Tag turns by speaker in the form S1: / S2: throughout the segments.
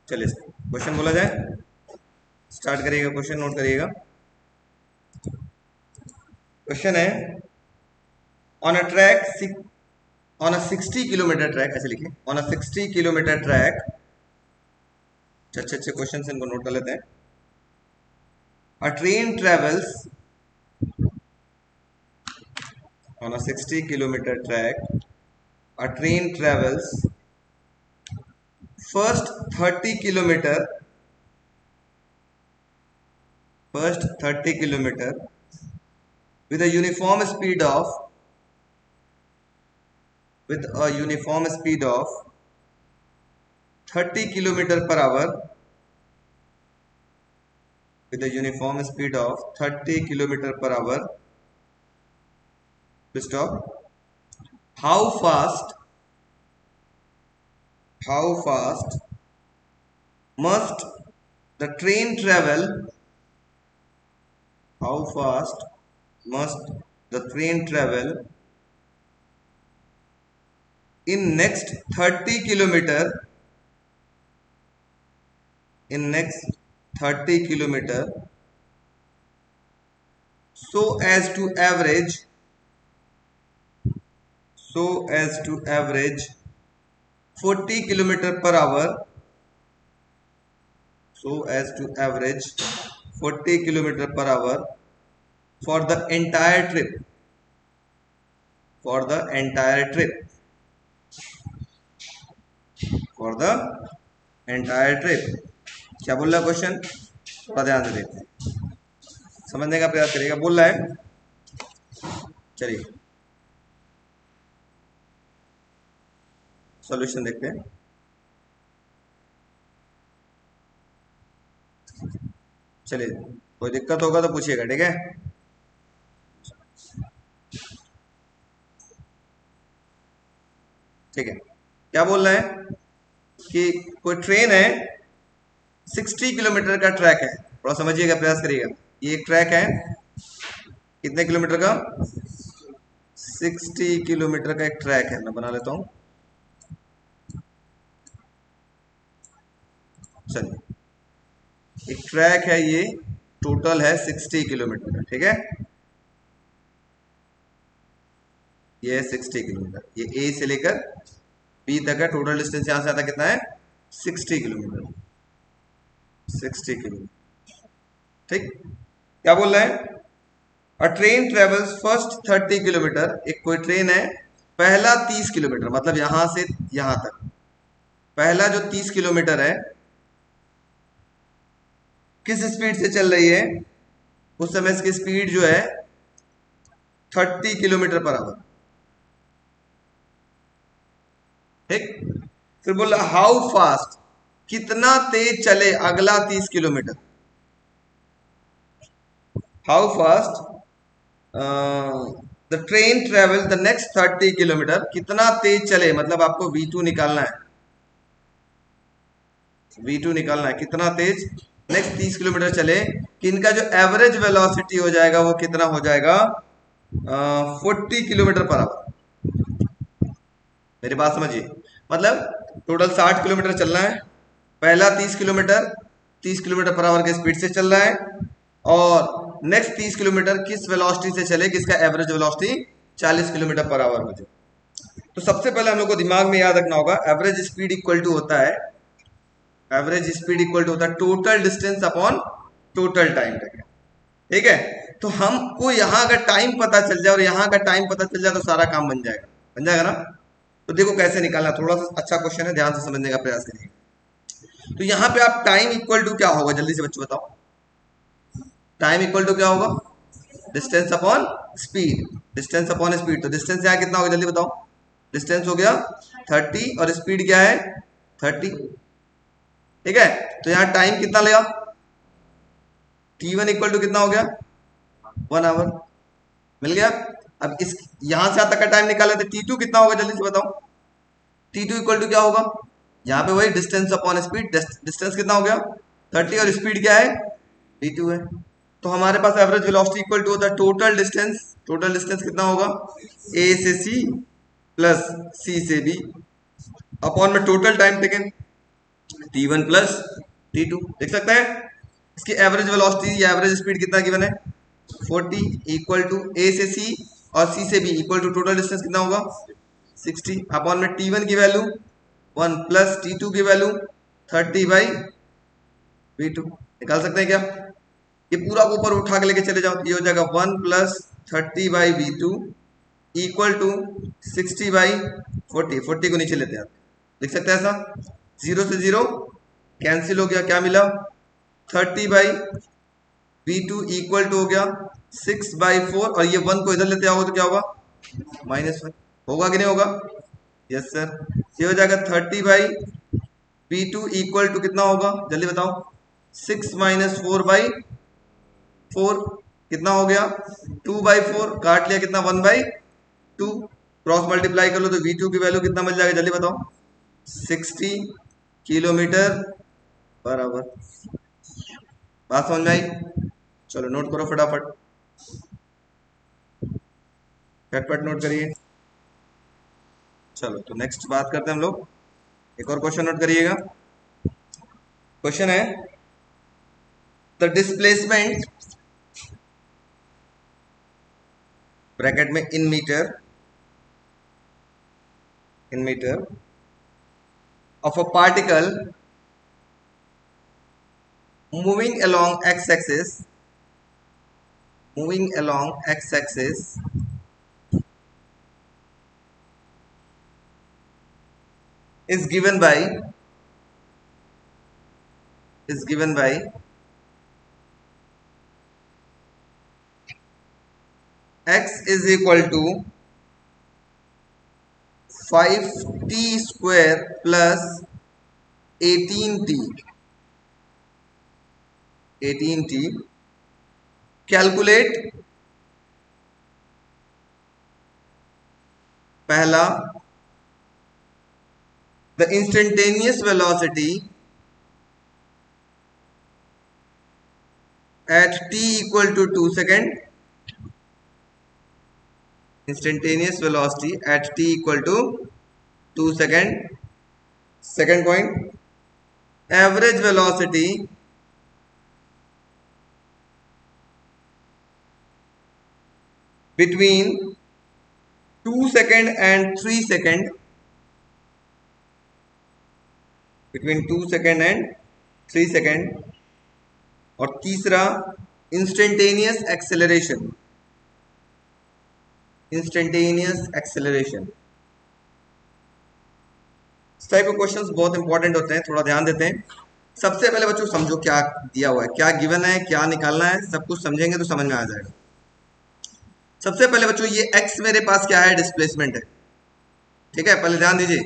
S1: चलिए क्वेश्चन बोला जाए, स्टार्ट करिएगा, क्वेश्चन नोट करिएगा। क्वेश्चन है on a track on a 60 kilometre track, ऐसे लिखिए ऑन अ 60 किलोमीटर ट्रैक। अच्छे अच्छे क्वेश्चन इनको नोट कर लेते हैं। अ train travels on a 60 kilometer track. A train travels first 30 kilometer first 30 kilometer with a uniform speed of with a uniform speed of 30 kilometer per hour with a uniform speed of 30 kilometer per hour to stop. How fast how fast must the train travel? How fast must the train travel in next 30 kilometer in next 30 kilometer so as to average 40 kilometer per hour, so as to average 40 kilometer per hour for the entire trip, for the entire trip, for the entire trip। क्या बोल रहा है question, थोड़ा ध्यान से देखते हैं, समझने का प्रयास करिएगा। बोल रहा है, चलिए सॉल्यूशन देखते हैं। चलिए कोई दिक्कत होगा तो पूछिएगा, ठीक है। ठीक है, क्या बोल रहे हैं कि कोई ट्रेन है, 60 किलोमीटर का ट्रैक है, थोड़ा समझिएगा, प्रयास करिएगा। ये एक ट्रैक है, कितने किलोमीटर का, 60 किलोमीटर का एक ट्रैक है। मैं बना लेता हूं, चलिए एक ट्रैक है, ये टोटल है 60 किलोमीटर का, ठीक है। ये है 60 किलोमीटर, ये ए से लेकर बी तक है। टोटल डिस्टेंस यहां से आता कितना है, 60 किलोमीटर, 60 किलोमीटर, ठीक। क्या बोल रहे हैं, अ ट्रेन ट्रेवल्स फर्स्ट 30 किलोमीटर, एक कोई ट्रेन है, पहला 30 किलोमीटर, मतलब यहां से यहां तक पहला जो 30 किलोमीटर है किस स्पीड से चल रही है, उस समय इसकी स्पीड जो है 30 किलोमीटर पर आवर, ठीक। फिर बोला हाउ फास्ट, कितना तेज चले अगला 30 kilometre, how fast the train travel the next 30 kilometre, कितना तेज चले, मतलब आपको V2 निकालना है, V2 निकालना है, कितना तेज नेक्स्ट 30 किलोमीटर चले कि इनका जो एवरेज वेलोसिटी हो जाएगा वो कितना हो जाएगा, 40 किलोमीटर पर आवर। मेरी बात समझिए, मतलब टोटल 60 किलोमीटर चलना है, पहला 30 किलोमीटर पर आवर के स्पीड से चल रहा है, और नेक्स्ट 30 किलोमीटर किस वेलोसिटी से चले कि इसका average velocity 40 kilometre per hour हो जाए। तो सबसे पहले हम लोग को दिमाग में याद रखना होगा, एवरेज स्पीड इक्वल टू होता है, एवरेज स्पीड इक्वल टू होता है total distance upon total time, ठीक है। तो हमको यहाँ का टाइम पता चल जाए और यहाँ का टाइम पता चल जाए तो सारा काम बन जाएगा ना। तो देखो कैसे निकालना, थोड़ा सा अच्छा क्वेश्चन है, ध्यान से समझने का प्रयास करिए। तो यहाँ पे आप टाइम इक्वल टू क्या होगा, जल्दी से बच्चों बताओ, टाइम इक्वल टू क्या होगा, distance upon speed, distance upon speed. तो डिस्टेंस यहाँ कितना होगा, जल्दी बताओ, डिस्टेंस हो गया 30 और स्पीड क्या है 30, ठीक है। तो यहाँ टाइम कितना लेगा, T1 इक्वल टू कितना हो गया, 1 आवर, मिल गया। अब इस यहां से तक का टाइम निकाले तो T2 कितना होगा, जल्दी से बताओ, T2 इक्वल टू क्या होगा, यहाँ पे वही डिस्टेंस अपॉन स्पीड, डिस्टेंस कितना हो गया 30 और स्पीड क्या है V2 है। तो हमारे पास एवरेज वेलोसिटी इक्वल टू होता है टोटल डिस्टेंस कितना होगा, A से C प्लस C से B अपॉन में total time taken. t1 plus t2 देख सकते हैं। इसकी एवरेज वेलोसिटी या एवरेज स्पीड कितना गिवन है 40 इक्वल टू ए से सी और सी से B equal to total distance कितना होगा 60 अपॉन में t1 की वैल्यू 1 प्लस t2 की वैल्यू 30 बाई v2 निकाल सकते हैं क्या। ये पूरा ऊपर उठा के लेके चले जाओ ये हो जाएगा 1 plus 30 by v2 equal to 60 by 40 को नीचे लेते हैं लिख सकते हैं ऐसा 0 से 0 कैंसिल हो गया क्या मिला 30 बाई v2 इक्वल टू हो गया 6 बाई 4 और ये 1 को इधर लेते आओगे तो क्या होगा -1 होगा कि नहीं होगा यस सर। ये हो जाएगा 30 बाई v2 इक्वल टू कितना होगा जल्दी बताओ 6 माइनस 4 बाई 4 कितना हो गया 2 बाई 4 काट लिया कितना 1 बाई 2 क्रॉस मल्टीप्लाई कर लो तो v2 की वैल्यू कितना मिल जाएगा जल्दी बताओ 60 किलोमीटर पर आवर। बात समझ में आई चलो नोट करो फटाफट फटफट नोट करिए। चलो तो नेक्स्ट बात करते हैं हम लोग एक और क्वेश्चन नोट करिएगा। क्वेश्चन है द डिस्प्लेसमेंट ब्रैकेट में in metre of a particle moving along x-axis is given by x is equal to 5t square plus 18t calculate पहला the instantaneous velocity at t equal to 2 second instantaneous velocity at t equal to 2 second. Second point average velocity between 2 second and 3 second और तीसरा instantaneous acceleration इस type के questions बहुत important होते हैं थोड़ा ध्यान देते हैं। सबसे पहले बच्चों समझो क्या दिया हुआ है क्या गिवन है क्या निकालना है सब कुछ समझेंगे तो समझ में आ जाएगा। सबसे पहले बच्चों ये x मेरे पास क्या है डिस्प्लेसमेंट है ठीक है पहले ध्यान दीजिए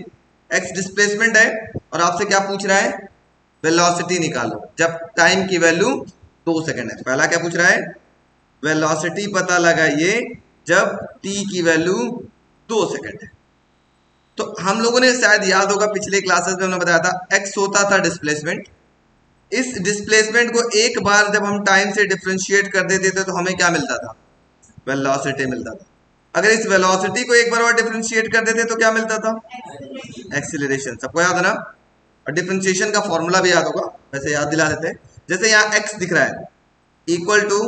S1: x डिस्प्लेसमेंट है और आपसे क्या पूछ रहा है वेलोसिटी निकालो जब टाइम की वैल्यू 2 सेकंड है। पहला क्या पूछ रहा है वेलोसिटी पता लगाइए जब t की वैल्यू 2 सेकंड है। तो हम लोगों ने शायद याद होगा पिछले क्लासेस में हमने बताया था x होता था डिस्प्लेसमेंट। इस डिस्प्लेसमेंट को एक बार जब हम टाइम से डिफरेंशिएट कर देते थे तो हमें क्या मिलता था वेलोसिटी मिलता था। अगर इस वेलोसिटी को एक बार और डिफरेंशिएट कर देते तो क्या मिलता था एक्सीलरेशन। सबको याद है ना और डिफरेंशिएशन का फॉर्मूला भी याद होगा वैसे याद दिला देते हैं। जैसे यहाँ x दिख रहा है equal to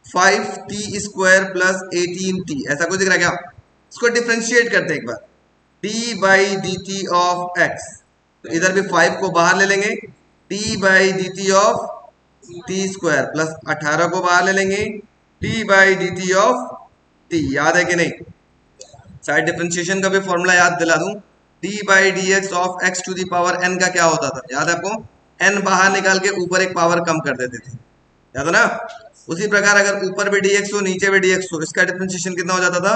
S1: 5t square plus 18t ऐसा कुछ दिख रहा है क्या। इसको डिफरेंशिएट करते हैं एक बार d by d t of x तो इधर भी 5 को बाहर ले लेंगे d by d t of t square plus 18 को बाहर ले लेंगे d by d t of t। याद है कि नहीं साइड डिफरेंशिएशन का भी फॉर्मूला याद दिला दूं d by d x of x to the power n का क्या होता था याद है आपको n बाहर निकाल के ऊपर एक पावर कम कर देते थे याद है ना। उसी प्रकार अगर ऊपर भी dx हो नीचे भी dx हो इसका डिफरेंशिएशन कितना हो जाता था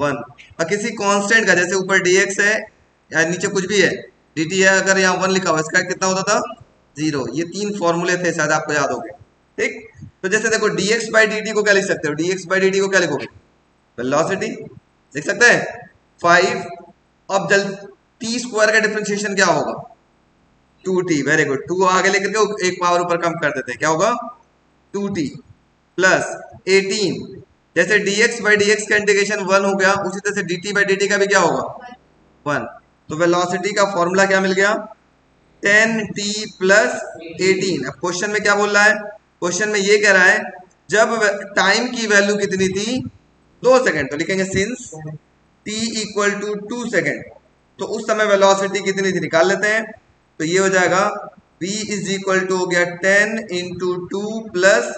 S1: 1 और किसी कांस्टेंट का जैसे ऊपर dx है या नीचे कुछ भी है dt है अगर यहाँ 1 लिखा हुआ इसका कितना होता था 0। ये 3 फॉर्मूले थे शायद आपको याद होंगे ठीक। तो जैसे देखो dx बाई dt को क्या लिख सकते हो dx बाई dt को क्या लिखोगे वेलोसिटी लिख सकते हैं 5। अब जल्द t स्क्वायर का डिफरेंशिएशन क्या होगा 2t वेरी गुड 2 आगे लेकर के एक पावर ऊपर कम कर देते हैं क्या होगा 2t प्लस 18 जैसे dx बाई dx का इंटीग्रेशन 1 हो गया उसी तरह से dt बाई dt का भी क्या होगा 1। तो वेलोसिटी का फॉर्मूला क्या मिल गया 10t प्लस 18। अब क्वेश्चन में क्या बोल रहा है? क्वेश्चन में ये कह रहा है जब टाइम की वैल्यू कितनी थी 2 सेकंड, तो लिखेंगे since t equal to 2 second, तो उस समय वेलोसिटी कितनी थी निकाल लेते हैं। तो ये हो जाएगा v इज इक्वल टू हो गया 10 इंटू 2 प्लस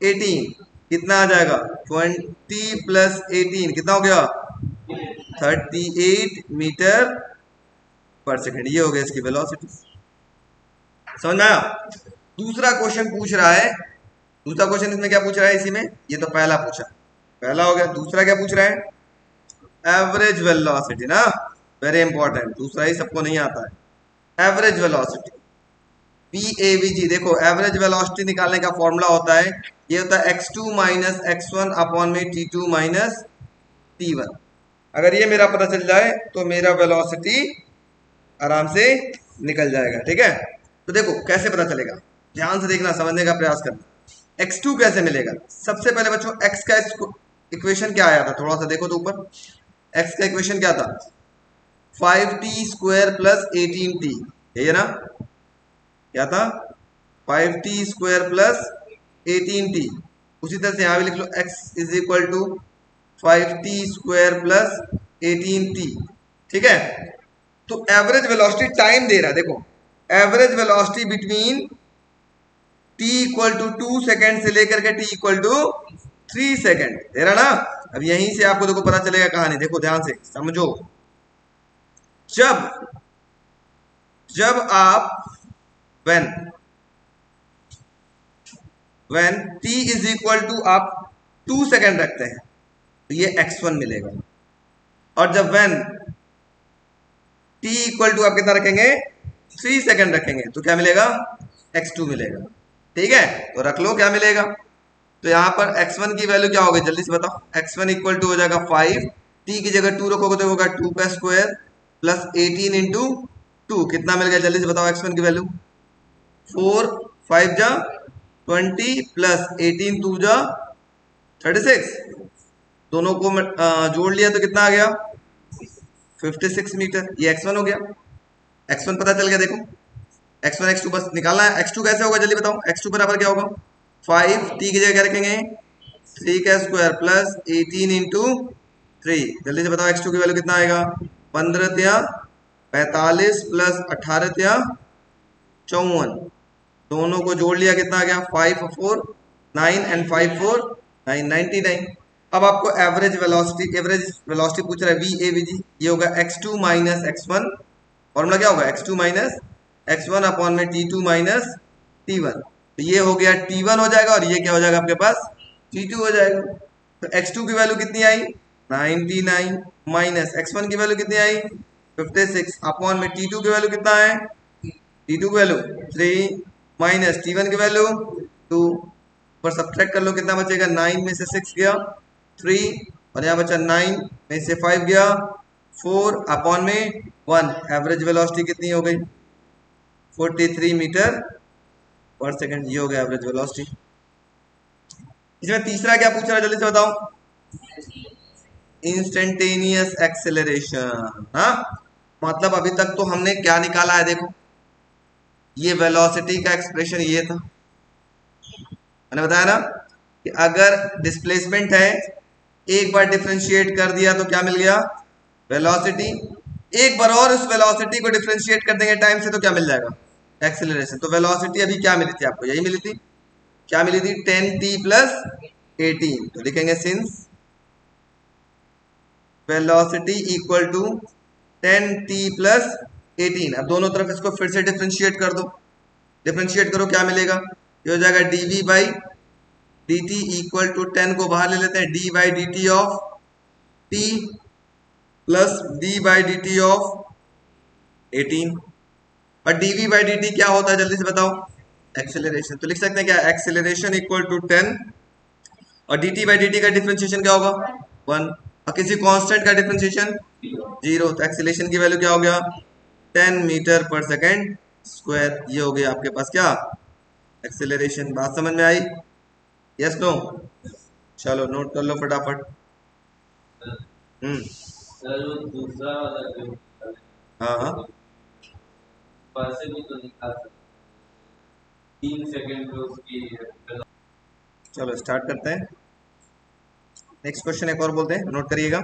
S1: 18, कितना आ जाएगा 20 प्लस 18 कितना हो गया 38 मीटर पर सेकेंड। ये हो गया इसकी वेलोसिटी। समझ में आया? दूसरा क्वेश्चन पूछ रहा है, दूसरा क्वेश्चन इसमें क्या पूछ रहा है इसी में, ये तो पहला पूछा, पहला हो गया। दूसरा क्या पूछ रहा है? एवरेज वेलोसिटी ना, वेरी इंपॉर्टेंट, दूसरा ही सबको नहीं आता है। एवरेज वेलोसिटी VAVG, देखो एवरेज वेलोसिटी निकालने का फॉर्मूला होता है, ये होता है x2 माइनस x1 अपॉन में t2 माइनस t1। अगर ये मेरा पता चल जाए तो मेरा वेलोसिटी आराम से निकल जाएगा। ठीक है, तो देखो कैसे पता चलेगा, ध्यान से देखना, समझने का प्रयास करना। x2 कैसे मिलेगा? सबसे पहले बच्चों x का इक्वेशन क्या आया था, थोड़ा सा देखो तो ऊपर। x का इक्वेशन क्या था? 5t स्क्वायर प्लस 18t, यही है ना? क्या था? 5t square plus 18t। उसी तरह से यहाँ भी लिख लो x is equal to 5t square plus 18t। ठीक है, तो एवरेज वेलोसिटी टाइम दे रहा है, देखो average velocity between t equal to 2 second से लेकर के t इक्वल टू 3 सेकेंड दे रहा ना। अब यहीं से आपको देखो पता चलेगा कहानी, देखो ध्यान से समझो। जब जब आप when t is equal to आप 2 सेकेंड रखते हैं तो ये x1 मिलेगा, और जब when t इक्वल टू आप कितना रखेंगे 3 सेकेंड रखेंगे तो क्या मिलेगा x2 मिलेगा। ठीक है, तो रख लो क्या मिलेगा। तो यहां पर x1 की वैल्यू क्या होगी जल्दी से बताओ। x1 इक्वल टू हो जाएगा 5, t की जगह 2 रखोगे तो होगा 2 का स्क्वायर प्लस 18 इंटू 2, कितना मिल गया जल्दी से बताओ x1 की वैल्यू। 4 5 जा 20 प्लस 18 2 जा 36, दोनों को जोड़ लिया तो कितना आ गया 56 मीटर। ये x1 हो गया, x1 पता चल गया। देखो x1 x2 बस निकालना है। x2 कैसे होगा जल्दी बताओ। x2 बराबर क्या होगा 5, t की जगह क्या रखेंगे 3 का स्क्वायर प्लस 18 इंटू 3, जल्दी से बताओ x2 की वैल्यू कितना आएगा 15 त्या 45 प्लस 18 त्या 54, दोनों को जोड़ लिया कितना आ गया 5 4 9 एंड 5 4 9 99। अब आपको एवरेज वेलोसिटी पूछ रहा है VAVG, ये होगा x2 माइनस x1, फॉर्मूला क्या होगा x2 माइनस x1 अपॉन में t2 माइनस t1, तो ये हो गया t1 हो जाएगा और ये क्या हो जाएगा आपके पास t2 हो जाएगा। तो x2 की वैल्यू कितनी आई 99 माइनस x1 की वैल्यू कितनी आई 56 अपॉन में t2 की वैल्यू कितना है t2 की वैल्यू 3 माइनस t1 की वैल्यू 2, पर सब्ट्रैक्ट कर लो कितना बचेगा 9 में से 6 गया 3 और यहाँ बचा 9 में से 5 गया 4 अपॉन में 1, एवरेज वेलोसिटी कितनी हो गई 43 मीटर पर सेकंड। ये हो गया एवरेज वेलोसिटी। इसमें तीसरा क्या पूछ रहा है जल्दी से बताओ। Instantaneous acceleration. हाँ, मतलब अभी तक तो हमने क्या निकाला है, देखो ये वेलोसिटी का एक्सप्रेशन ये था, मैंने बताया ना कि अगर डिस्प्लेसमेंट है एक बार डिफरेंशिएट कर दिया तो क्या मिल गया वेलोसिटी, एक बार और उस वेलोसिटी को डिफरेंशिएट कर देंगे टाइम से तो क्या मिल जाएगा एक्सेलरेशन। तो वेलोसिटी अभी क्या मिली थी आपको, यही मिली थी, क्या मिली थी 10t प्लस 18, तो लिखेंगे since velocity equal to 10t plus 18। अब दोनों तरफ इसको फिर से डिफरेंशिएट कर दो, डिफरेंशिएट करो क्या मिलेगा, ये हो जाएगा dv by dt equal to 10 को बाहर ले लेते हैं d by d t of t plus d by d t of 18, और dv बाई dt क्या होता है जल्दी से बताओ एक्सेलरेशन। तो लिख सकते हैं क्या एक्सेलरेशन इक्वल टू 10 और dt बाई dt का डिफरेंशिएशन क्या होगा 1, और किसी कांस्टेंट का डिफरेंशिएशन 0, तो एक्सेलरेशन की वैल्यू क्या हो गया 10 मीटर पर सेकेंड स्क्वायर। ये हो गया आपके पास क्या एक्सेलरेशन। बात समझ में आई, यस नो? चलो नोट कर लो फटाफट।
S2: सर दूसरा वाला जो
S1: हाँ हाँ
S2: वैसे भी तो निकाल सकते 3 सेकंड में उसकी
S1: चलो स्टार्ट करते हैं। नेक्स्ट क्वेश्चन एक और बोलते हैं, नोट करिएगा।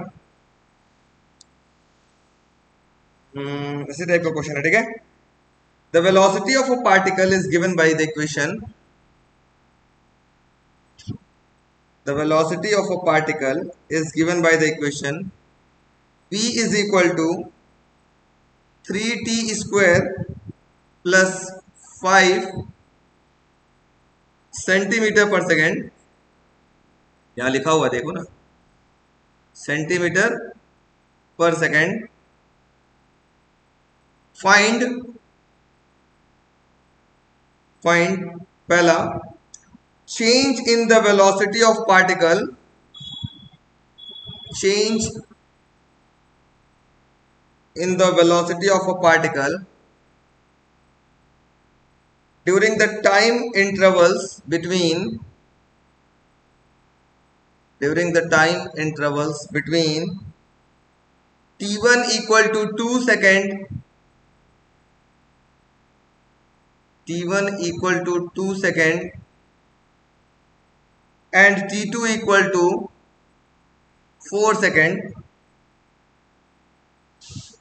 S1: इसी टाइप का क्वेश्चन है, ठीक है। The velocity of a particle is given by the equation, the velocity of a particle is given by the equation v is equal to 3t square plus 5 centimetre पर second. यहां लिखा हुआ देखो ना, सेंटीमीटर पर सेकेंड। फाइंड फाइंड पहला, change in the velocity of particle, change in the velocity of a particle during the time intervals between t1 equal to 2 second, t1 equal to 2 second and t2 equal to 4 second.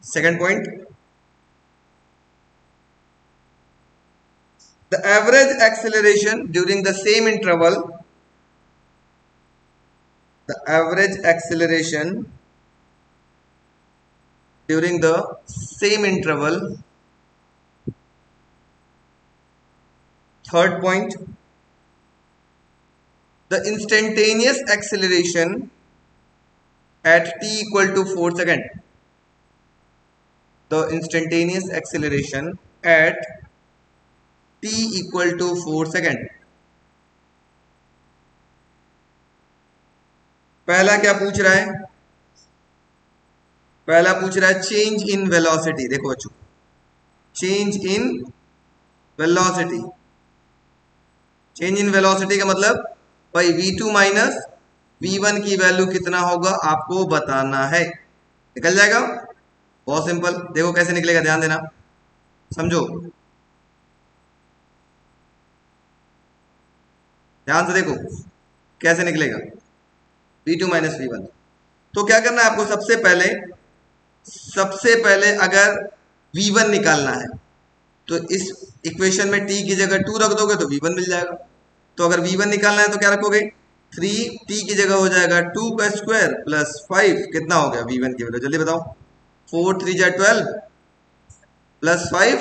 S1: Second point, the average acceleration during the same interval, the average acceleration during the same interval. Third point, the instantaneous acceleration at t equal to 4 second, the instantaneous acceleration at t equal to 4 second. पहला क्या पूछ रहा है, पहला पूछ रहा है change in velocity. देखो बच्चों, change in velocity, change in velocity का मतलब भाई v2 माइनस v1 की वैल्यू कितना होगा आपको बताना है। निकल जाएगा, बहुत सिंपल। देखो कैसे निकलेगा, ध्यान देना, समझो ध्यान से, देखो कैसे निकलेगा v2 माइनस v1। तो क्या करना है आपको, सबसे पहले अगर v1 निकालना है तो इस इक्वेशन में t की जगह 2 रख दोगे तो v1 मिल जाएगा। तो अगर v1 निकालना है तो क्या रखोगे, 3t की जगह हो जाएगा 2 का स्क्वायर प्लस 5, कितना हो गया v1 की वैल्यू, जल्दी बताओ। 4 3 जा 12 प्लस 5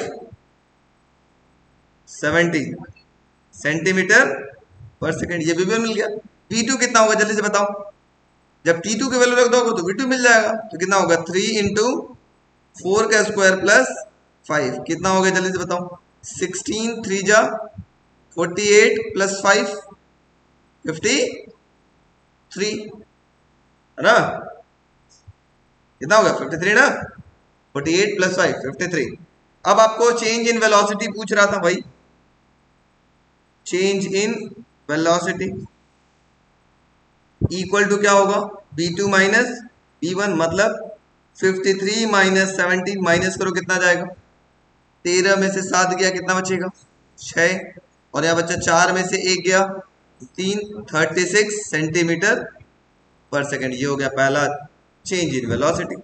S1: 70 सेंटीमीटर पर सेकेंड, ये v1 मिल गया। v2 कितना होगा जल्दी से बताओ, जब t2 की वैल्यू रख दोगे तो v2 मिल जाएगा। तो कितना होगा, 3 इंटू 4 का स्क्वायर प्लस 5, कितना हो गया जल्दी से बताओ। 16 3 जा 48 प्लस 5 53, है ना, कितना होगा 53 ना, 48 प्लस 5 53। अब आपको चेंज इन वेलोसिटी पूछ रहा था भाई, change in velocity equal to क्या होगा, v2 माइनस v1, मतलब 53 माइनस 70, माइनस करो कितना जाएगा, 13 में से 7 गया कितना बचेगा 6, और यहाँ बच्चा 4 में से 1 गया 3, 36 सेंटीमीटर पर सेकेंड। ये हो गया पहला चेंज इन वेलोसिटी।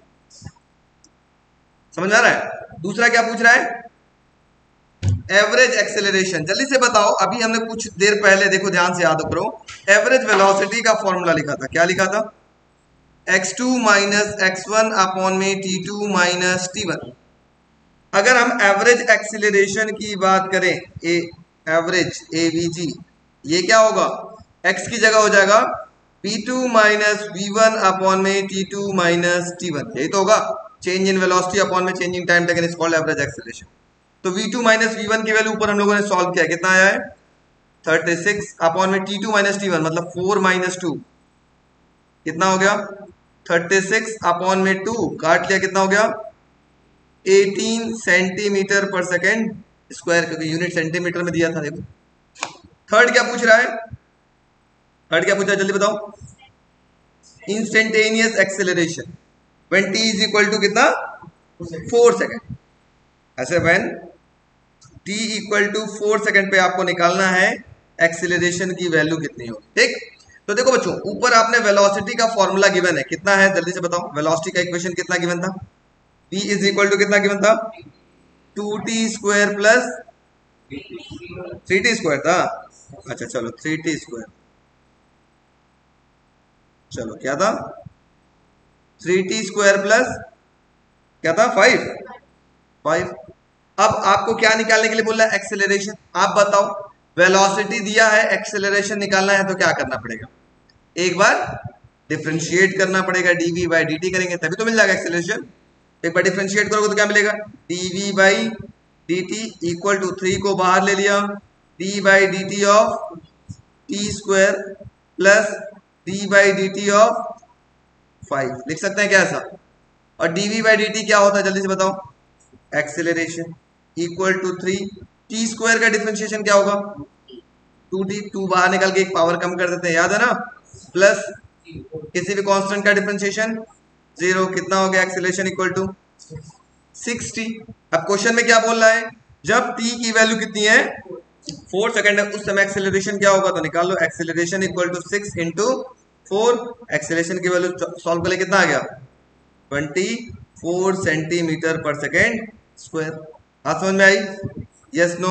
S1: समझ आ रहा है। दूसरा क्या पूछ रहा है, एवरेज एक्सेलरेशन। जल्दी से बताओ, अभी हमने कुछ देर पहले, देखो ध्यान से याद करो, एवरेज वेलोसिटी का फॉर्मूला लिखा था, क्या लिखा था, x2 माइनस x1 अपॉन में t2 माइनस t1। अगर हम एवरेज एक्सीलरेशन की बात करें, एवरेज एवीजी, ये क्या होगा, x की जगह हो जाएगा v2 माइनस v1 अपॉन में t2 माइनस t1, यही तो होगा। चेंज इन वेलोसिटी अपॉन में change in time taken is called average acceleration. तो v2 माइनस v1 की वैल्यू ऊपर हम लोगों ने सॉल्व किया, कितना आया है 36 अपॉन में t2 माइनस t1, मतलब 4 माइनस 2, कितना हो गया 36 अपॉन में 2 काट लिया, कितना हो गया 18 सेंटीमीटर पर सेकेंड स्क्वायर, क्योंकि यूनिट सेंटीमीटर में दिया था। देखो थर्ड क्या पूछ रहा है, थर्ड क्या पूछा है जल्दी बताओ, instantaneous acceleration when t is equal to कितना 4 सेकेंड। ऐसे when t equal to 4 second पे आपको निकालना है एक्सीलरेशन की वैल्यू कितनी होगी। ठीक, तो देखो बच्चों, ऊपर आपने वेलोसिटी का फॉर्मूला गिवन है, कितना है जल्दी से बताओ। वेलोसिटी का इक्वेशन कितना गिवन था? v इज इक्वल टू कितना गिवन था? 2t square plus 3t square था। अच्छा चलो 3t स्क्वायर, चलो क्या था? 3t स्क्वायर प्लस क्या था? 5। अब आपको क्या निकालने के लिए बोल रहा है? एक्सेलरेशन। आप बताओ, वेलोसिटी दिया है, एक्सेलरेशन निकालना है तो क्या करना पड़ेगा? एक बार डिफरेंशिएट करना पड़ेगा, dv बाई dt करेंगे तभी तो मिल जाएगा एक्सेलरेशन। एक बार डिफरेंशिएट करोगे तो क्या मिलेगा? dv by dt equal to 3 को बाहर ले लिया, d by dt of t square plus d by dt of 5 लिख सकते हैं क्या ऐसा? और dv बाई dt क्या होता है जल्दी से बताओ? Acceleration equal to 3 t square का डिफरेंशिएशन क्या होगा? 2t, 2 बाहर निकाल के एक पावर कम कर देते हैं, याद है ना? प्लस किसी भी कांस्टेंट का डिफरेंशिएशन 0, कितना हो गया? Acceleration equal to 60। अब क्वेश्चन में क्या बोल रहा है? जब t की वैल्यू कितनी है? 4 सेकंड है, उस समय एक्सेलरेशन क्या होगा? तो निकाल लो, acceleration equal to 6 into 4। Acceleration की वैल्यू सॉल्व कर ले, कितना आ गया? 24 सेंटीमीटर पर सेकेंड स्क्वायर। बात समझ में आई? Yes no?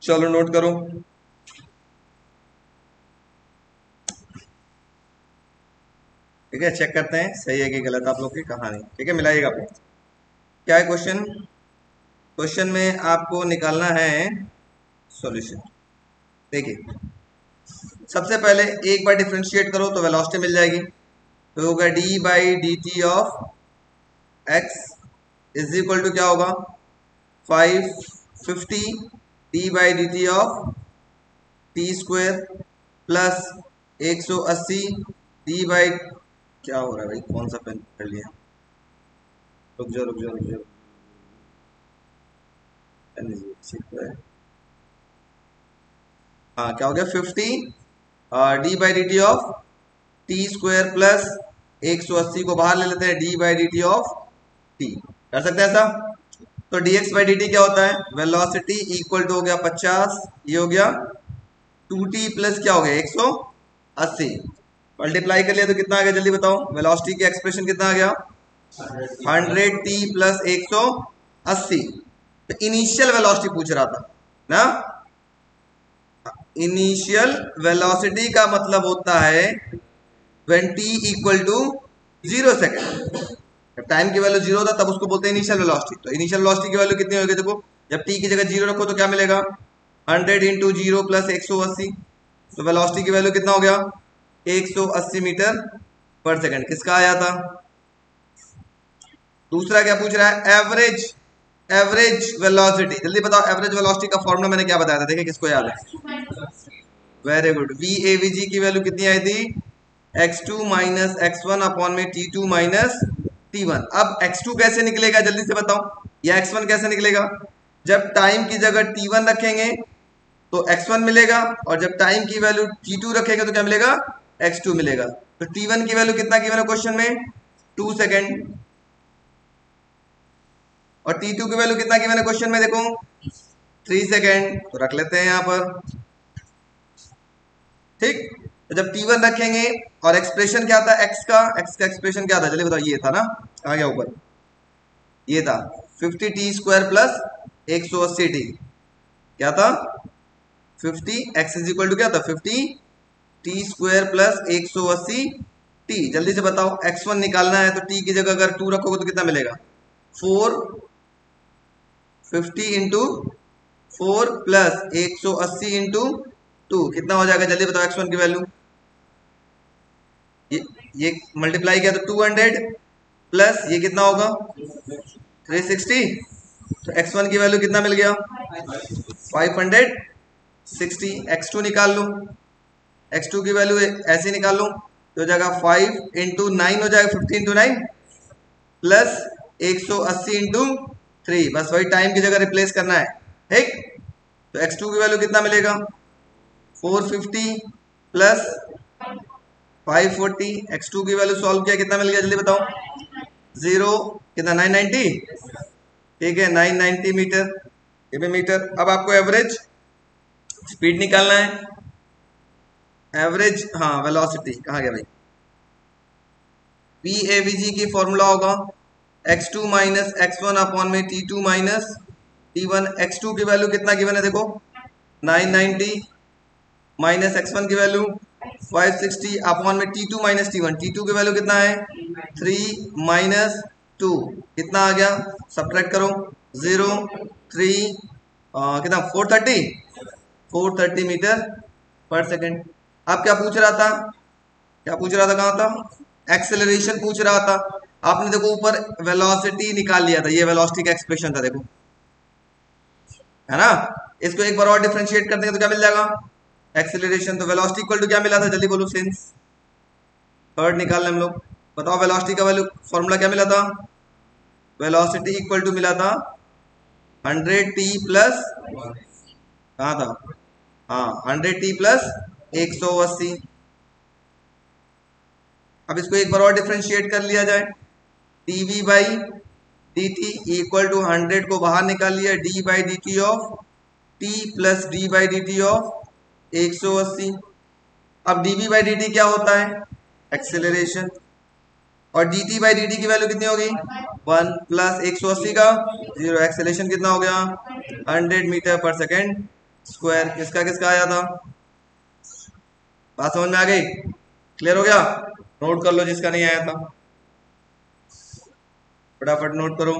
S1: चलो नोट करो। ठीक है, चेक करते हैं सही है कि गलत आप लोग की कहानी। ठीक है, मिलाइएगा आप लोग। क्या है क्वेश्चन? क्वेश्चन में आपको निकालना है सॉल्यूशन। देखिए, सबसे पहले एक बार डिफरेंशिएट करो तो वेलोसिटी मिल जाएगी, तो होगा d by d t of x is equal to क्या होगा? 550 d by d t of t square plus 180 d by, क्या हो रहा है भाई, कौन सा पेन कर लिया? रुक जाओ रुक जाओ रुक जाओ, हाँ क्या हो गया? 50 D by d t of t square plus 180 को बाहर ले लेते हैं, D by d t of T. कर सकते हैं ऐसा? तो dx बाई dt क्या होता है? वेलोसिटी इक्वल टू हो गया 50, ये हो गया 2t प्लस क्या हो गया? 180। मल्टीप्लाई कर लिया तो कितना आ गया जल्दी बताओ? वेलोसिटी की एक्सप्रेशन कितना आ गया? 100t plus 180। तो इनिशियल वेलोसिटी पूछ रहा था ना। इनिशियल वेलोसिटी का मतलब होता है when t equal to 0 second. जब टाइम की वैल्यू 0 था तब उसको बोलते हैं इनिशियल वेलोसिटी। तो इनिशियल वेलोसिटी की वैल्यू कितनी होगी? देखो, जब t की जगह 0 रखो तो क्या मिलेगा? 100 इंटू 0 प्लस 180। तो वेलोसिटी की वैल्यू कितना हो गया? 180 मीटर पर सेकंड। किसका आया था? दूसरा क्या पूछ रहा है? Average velocity. जल्दी बताओ, एवरेज वेलोसिटी का फॉर्मूला मैंने क्या बताया था? देखिए किसको याद है? Very good. V A V जी की वैल्यू कितनी आई थी? x2 माइनस x1 अपॉन में t2 माइनस t1। अब x2 कैसे निकलेगा जल्दी से बताओ, या x1 कैसे निकलेगा? जब टाइम की जगह t1 रखेंगे तो x1 मिलेगा, और जब टाइम की वैल्यू t2 रखेंगे तो क्या मिलेगा? x2 मिलेगा। तो t1 की वैल्यू कितना गिवन है क्वेश्चन में? 2 सेकेंड। और t2 की वैल्यू कितना गिवन है क्वेश्चन में? देखो 3 सेकेंड। तो रख लेते हैं यहां पर। ठीक, तो जब t1 रखेंगे और एक्सप्रेशन क्या था x का एक्सप्रेशन क्या था जल्दी बताओ? ये था ना, आ गया ऊपर, ये था 50t स्क्वायर प्लस 180t। क्या था? 50 x इज इक्वल टू क्या था? 50t square plus 180t। जल्दी से बताओ, x1 निकालना है तो t की जगह अगर 2 रखोगे तो कितना मिलेगा? 4 50 इंटू 4 प्लस 180 इंटू 2 कितना हो जाएगा जल्दी बताओ? x1 की वैल्यू, ये मल्टीप्लाई किया तो 200 प्लस ये कितना होगा? 360। तो x1 की वैल्यू कितना मिल गया? 560। x2 निकाल लो, x2 की वैल्यू ऐसे निकाल लो तो हो जाएगा 5 इंटू 9 हो जाएगा, 50 इंटू 9 प्लस 180 इंटू 3। बस वही टाइम की जगह रिप्लेस करना है। ठीक, तो x2 की वैल्यू कितना मिलेगा? 450 प्लस 540। x2 की वैल्यू सॉल्व किया कितना मिल गया जल्दी बताओ? 0 कितना? 990। ठीक है, 990 मीटर। ये भी मीटर। अब आपको एवरेज स्पीड निकालना है, एवरेज, हाँ वेलोसिटी कहाँ गया भाई, पी ए वी जी की फॉर्मूला होगा x2 माइनस x1 अपॉन में t2 माइनस t1। x2 की वैल्यू कितना गिवन है देखो 990 माइनस x1 की वैल्यू 560 अपॉन में t2 माइनस t1। t2 की वैल्यू कितना है 3 माइनस 2 कितना आ गया, सब्ट्रैक्ट करो 0 3 कितना 430 मीटर पर सेकेंड। अब क्या पूछ रहा था, क्या पूछ रहा था, कहाँ था, एक्सेलरेशन पूछ रहा था। आपने देखो ऊपर वेलोसिटी निकाल लिया था, ये वेलोसिटी का एक्सप्रेशन था देखो, है ना। इसको एक बार और डिफरेंशिएट कर देंगे तो क्या मिल जाएगा, एक्सेलरेशन। तो वेलोसिटी इक्वल टू क्या मिला था, जल्दी बोलो सिंस थर्ड निकालने हम लोग। बताओ वेलोसिटी का वैल्यू फॉर्मूला क्या मिला था, वेलोसिटी इक्वल टू मिला था 100t प्लस, कहाँ था, हाँ 100t प्लस 180। अब इसको एक बार और डिफरेंशिएट कर लिया जाए, dv by d t equal to 100 को बाहर निकाल लिया, d by d t of t plus d by d t of 180। अब डीवी बाई डी टी क्या होता है, एक्सेलरेशन, और D T by d T की वैल्यू कितनी होगी 1 प्लस 180 का 0, एक्सेलरेशन कितना हो गया 100 मीटर पर सेकेंड स्क्वायर। किसका किसका आया था, बात समझ में आ गई, क्लियर हो गया। नोट कर लो जिसका नहीं आया था, फटाफट नोट करो।